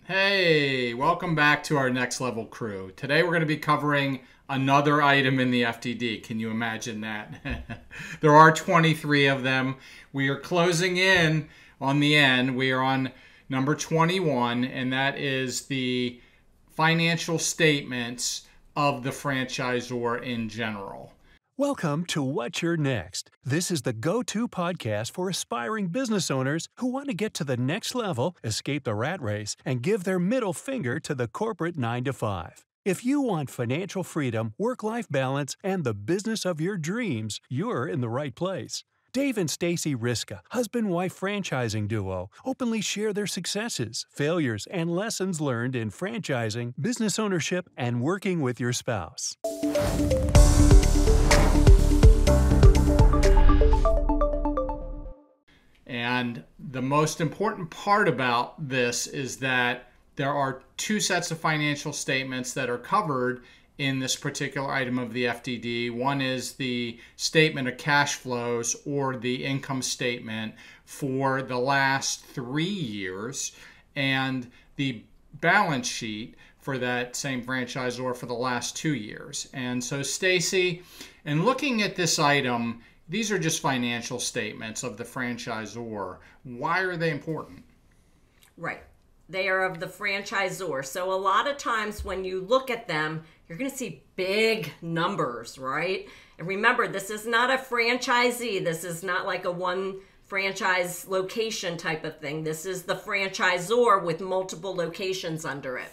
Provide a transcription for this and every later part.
Hey, welcome back to our Next Level crew. Today we're going to be covering another item in the FDD. Can you imagine that? There are 23 of them. We are closing in on the end. We are on number 21, and that is the financial statements of the franchisor in general. Welcome to What's Your Next. This is the go-to podcast for aspiring business owners who want to get to the next level, escape the rat race, and give their middle finger to the corporate 9-to-5. If you want financial freedom, work-life balance, and the business of your dreams, you're in the right place. Dave and Stacy Riska, husband-wife franchising duo, openly share their successes, failures, and lessons learned in franchising, business ownership, and working with your spouse. And the most important part about this is that there are two sets of financial statements that are covered in this particular item of the FDD. One is the statement of cash flows, or the income statement for the last 3 years, and the balance sheet for that same franchisor for the last 2 years. And so, Stacy, in looking at this item, these are just financial statements of the franchisor. Why are they important? Right. They are of the franchisor. So a lot of times when you look at them, you're going to see big numbers, right? And remember, this is not a franchisee. This is not like a one franchise location type of thing. This is the franchisor with multiple locations under it.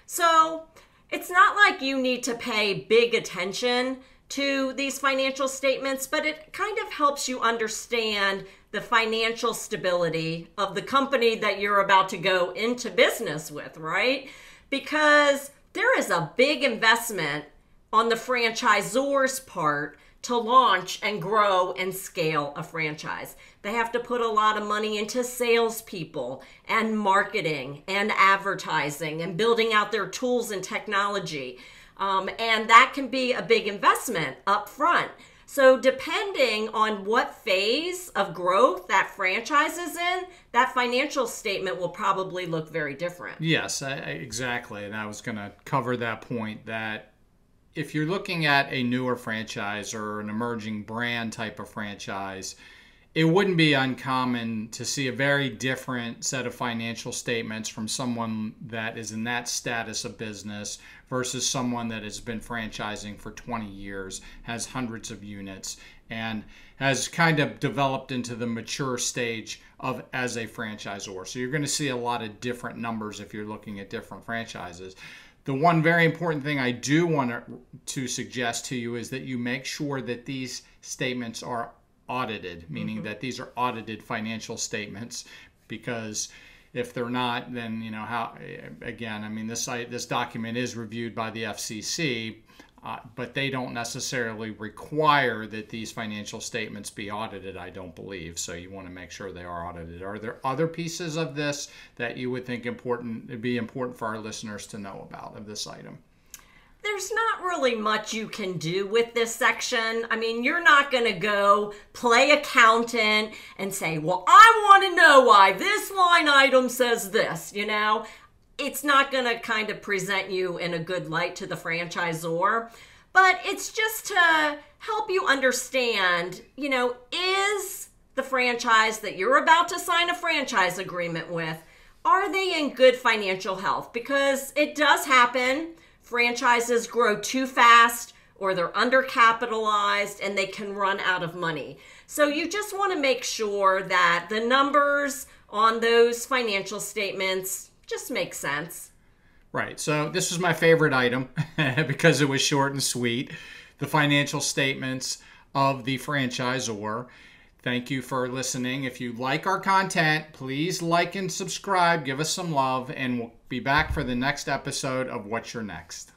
So it's not like you need to pay big attention to these financial statements, but it kind of helps you understand the financial stability of the company that you're about to go into business with, right? Because there is a big investment on the franchisor's part to launch and grow and scale a franchise. They have to put a lot of money into salespeople and marketing and advertising and building out their tools and technology. And that can be a big investment up front. So depending on what phase of growth that franchise is in, that financial statement will probably look very different. Yes, exactly. And I was going to cover that point, that if you're looking at a newer franchise or an emerging brand type of franchise, it wouldn't be uncommon to see a very different set of financial statements from someone that is in that status of business versus someone that has been franchising for 20 years, has hundreds of units, and has kind of developed into the mature stage of as a franchisor. So you're going to see a lot of different numbers if you're looking at different franchises. The one very important thing I do want to suggest to you is that you make sure that these statements are audited, meaning that these are audited financial statements, because if they're not, then how, again, I mean, this document is reviewed by the FCC, but they don't necessarily require that these financial statements be audited, I don't believe. So you want to make sure they are audited. Are there other pieces of this that you would think it'd be important for our listeners to know about of this item? There's not really much you can do with this section. I mean, you're not going to go play accountant and say, well, I want to know why this line item says this, It's not going to kind of present you in a good light to the franchisor, but it's just to help you understand, is the franchise that you're about to sign a franchise agreement with, are they in good financial health? Because it does happen. Franchises grow too fast, or they're undercapitalized, and they can run out of money. So you just want to make sure that the numbers on those financial statements just make sense. Right. So this was my favorite item because it was short and sweet. The financial statements of the franchisor. Thank you for listening. If you like our content, please like and subscribe. Give us some love, and we'll be back for the next episode of What's Your Next.